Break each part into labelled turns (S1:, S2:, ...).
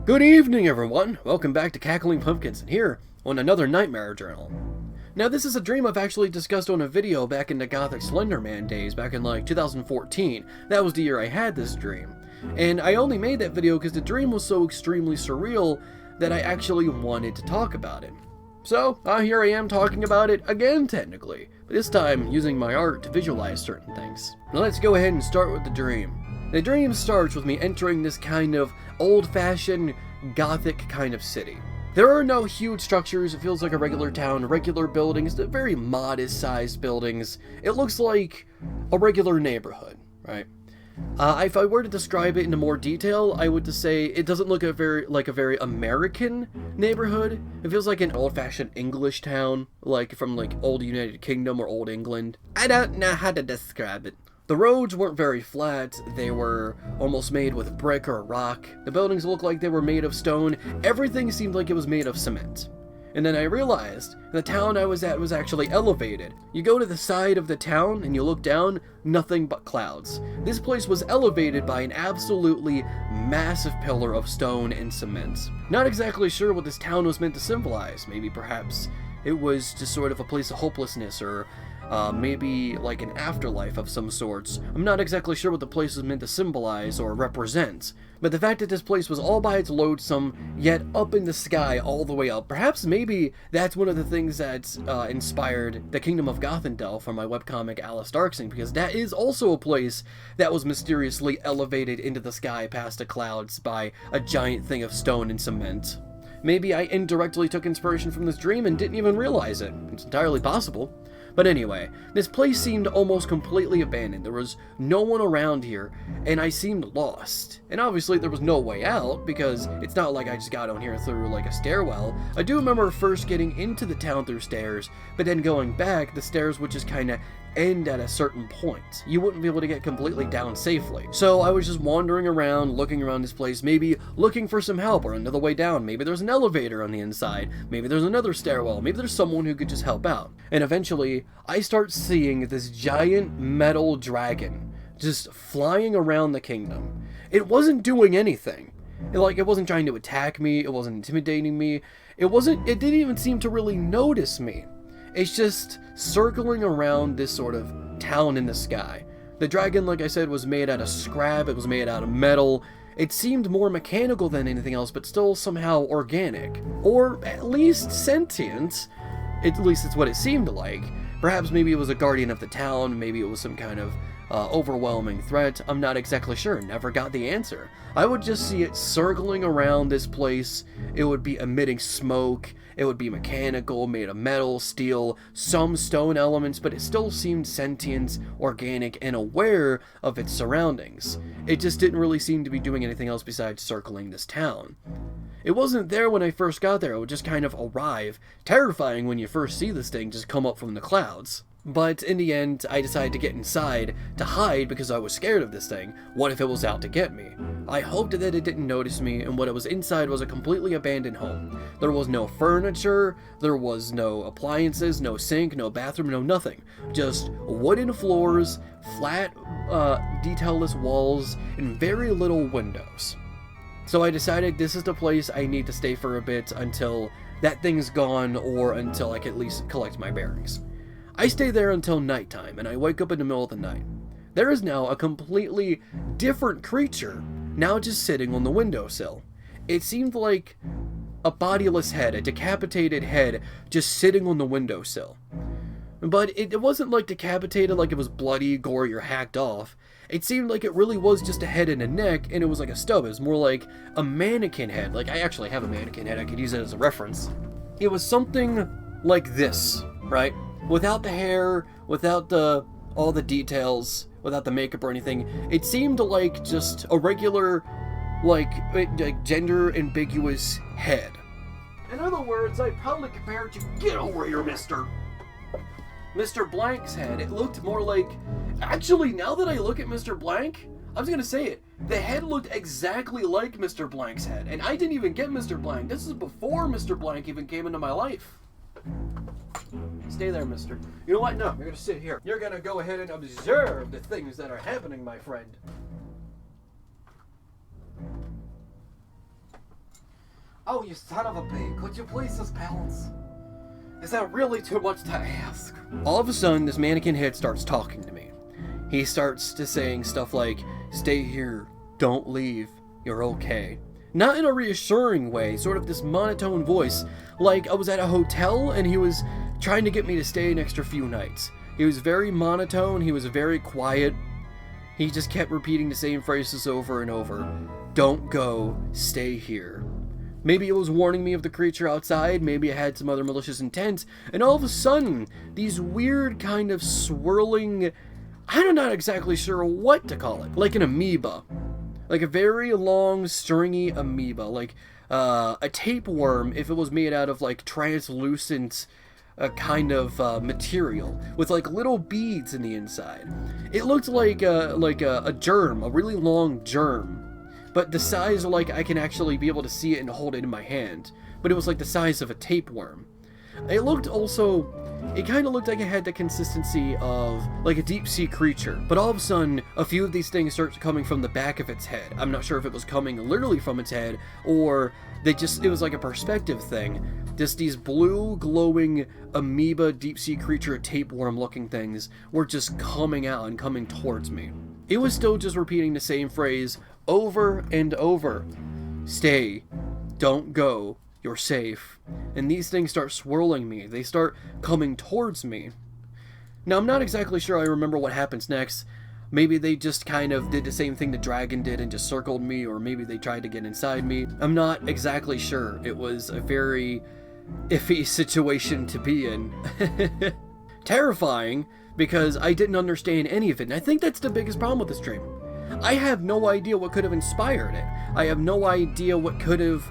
S1: Good evening, everyone! Welcome back to Cackling Pumpkins, and here on another Nightmare Journal. Now, this is a dream I've actually discussed on a video back in the Gothic Slender Man days, back in like 2014. That was the year I had this dream. And I only made that video because the dream was so extremely surreal that I actually wanted to talk about it. So, here I am talking about it again, technically, but this time using my art to visualize certain things. Now let's go ahead and start with the dream. The dream starts with me entering this kind of old-fashioned, gothic kind of city. There are no huge structures, it feels like a regular town, regular buildings, very modest-sized buildings. It looks like a regular neighborhood, right? If I were to describe it into more detail, I would just say it doesn't look like a very American neighborhood. It feels like an old-fashioned English town, like from like old United Kingdom or old England. I don't know how to describe it. The roads weren't very flat, they were almost made with brick or rock. The buildings looked like they were made of stone. Everything seemed like it was made of cement. And then I realized the town I was at was actually elevated. You go to the side of the town and you look down, nothing but clouds. This place was elevated by an absolutely massive pillar of stone and cement. Not exactly sure what this town was meant to symbolize. Maybe perhaps it was just sort of a place of hopelessness, or maybe like an afterlife of some sorts. I'm not exactly sure what the place was meant to symbolize or represent, but the fact that this place was all by its lonesome, yet up in the sky all the way up, perhaps maybe that's one of the things that inspired the Kingdom of Gothindel from my webcomic Alice Darksing, because that is also a place that was mysteriously elevated into the sky past the clouds by a giant thing of stone and cement. Maybe I indirectly took inspiration from this dream and didn't even realize it. It's entirely possible. But anyway, this place seemed almost completely abandoned. There was no one around here, and I seemed lost. And obviously there was no way out, because it's not like I just got on here through like a stairwell. I do remember first getting into the town through stairs, but then going back, the stairs would just kind of end at a certain point. You wouldn't be able to get completely down safely. So I was just wandering around, looking around this place, maybe looking for some help or another way down. Maybe there's an elevator on the inside. Maybe there's another stairwell. Maybe there's someone who could just help out. And eventually, I start seeing this giant metal dragon just flying around the kingdom. It wasn't doing anything. It wasn't trying to attack me. It wasn't intimidating me. It didn't even seem to really notice me. It's just circling around this sort of town in the sky. The dragon, like I said, was made out of scrap. It was made out of metal. It seemed more mechanical than anything else, but still somehow organic. Or at least sentient. At least it's what it seemed like. Perhaps maybe it was a guardian of the town. Maybe it was some kind of overwhelming threat. I'm not exactly sure. Never got the answer. I would just see it circling around this place. It would be emitting smoke. It would be mechanical, made of metal, steel, some stone elements, but it still seemed sentient, organic, and aware of its surroundings. It just didn't really seem to be doing anything else besides circling this town. It wasn't there when I first got there. It would just kind of arrive. Terrifying when you first see this thing just come up from the clouds. But in the end, I decided to get inside to hide because I was scared of this thing. What if it was out to get me? I hoped that it didn't notice me, and what it was inside was a completely abandoned home. There was no furniture, there was no appliances, no sink, no bathroom, no nothing. Just wooden floors, flat, detailless walls, and very little windows. So I decided this is the place I need to stay for a bit until that thing's gone, or until I can at least collect my bearings. I stay there until nighttime, and I wake up in the middle of the night. There is now a completely different creature, now just sitting on the windowsill. It seemed like a bodiless head, a decapitated head, just sitting on the windowsill. But it wasn't like decapitated like it was bloody, gory, or hacked off. It seemed like it really was just a head and a neck, and it was like a stub. It was more like a mannequin head. Like, I actually have a mannequin head, I could use it as a reference. It was something like this, right? Without the hair, without all the details, without the makeup or anything, it seemed like just a regular, like gender-ambiguous head. In other words, I'd probably compare it to, get over here, Mr. Blank's head. It looked more like, actually, now that I look at Mr. Blank, I was gonna say it, the head looked exactly like Mr. Blank's head, and I didn't even get Mr. Blank. This is before Mr. Blank even came into my life. Stay there, mister. You know what? No, you're gonna sit here. You're gonna go ahead and observe the things that are happening, my friend. Oh, you son of a pig. Could you please just balance? Is that really too much to ask? All of a sudden, this mannequin head starts talking to me. He starts to saying stuff like, stay here, don't leave, you're okay. Not in a reassuring way, sort of this monotone voice, like I was at a hotel and he was trying to get me to stay an extra few nights. He was very monotone, he was very quiet. He just kept repeating the same phrases over and over. Don't go, stay here. Maybe it was warning me of the creature outside, maybe it had some other malicious intent, and all of a sudden, these weird kind of swirling, I'm not exactly sure what to call it, like an amoeba. Like a very long, stringy amoeba, like a tapeworm if it was made out of like translucent kind of material, with like little beads in the inside. It looked like a germ, a really long germ. But the size, like, I can actually be able to see it and hold it in my hand. But it was like the size of a tapeworm. It looked also, it kind of looked like it had the consistency of, like, a deep-sea creature. But all of a sudden, a few of these things start coming from the back of its head. I'm not sure if it was coming literally from its head, or it was like a perspective thing. Just these blue, glowing, amoeba, deep-sea creature, tapeworm-looking things were just coming out and coming towards me. It was still just repeating the same phrase over and over. Stay. Don't go. You're safe. And these things start swirling me. They start coming towards me. Now, I'm not exactly sure I remember what happens next. Maybe they just kind of did the same thing the dragon did and just circled me, or maybe they tried to get inside me. I'm not exactly sure. It was a very iffy situation to be in. Terrifying, because I didn't understand any of it, and I think that's the biggest problem with this dream. I have no idea what could have inspired it. I have no idea what could have,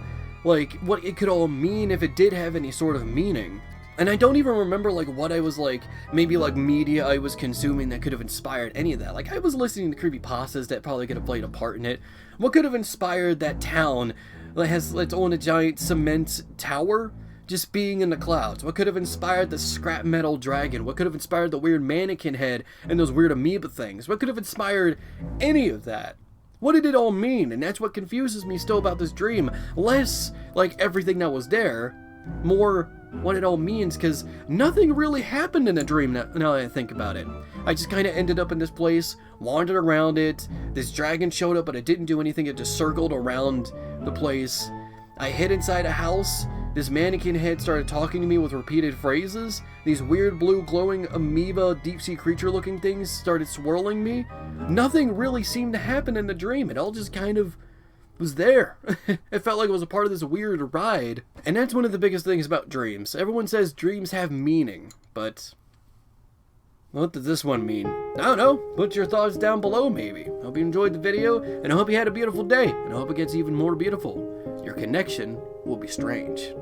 S1: like, what it could all mean if it did have any sort of meaning. And I don't even remember, like, what I was, like, maybe, like, media I was consuming that could have inspired any of that. Like, I was listening to creepypastas that probably could have played a part in it. What could have inspired that town that has its own giant cement tower just being in the clouds? What could have inspired the scrap metal dragon? What could have inspired the weird mannequin head and those weird amoeba things? What could have inspired any of that? What did it all mean? And that's what confuses me still about this dream. Less, like, everything that was there, more what it all means, because nothing really happened in the dream now that I think about it. I just kind of ended up in this place, wandered around it, this dragon showed up, but it didn't do anything, it just circled around the place. I hid inside a house. This mannequin head started talking to me with repeated phrases. These weird blue glowing amoeba deep-sea creature looking things started swirling me. Nothing really seemed to happen in the dream. It all just kind of was there. It felt like it was a part of this weird ride. And that's one of the biggest things about dreams. Everyone says dreams have meaning, but what does this one mean? I don't know. Put your thoughts down below, maybe. Hope you enjoyed the video, and I hope you had a beautiful day, and I hope it gets even more beautiful. Your connection will be strange.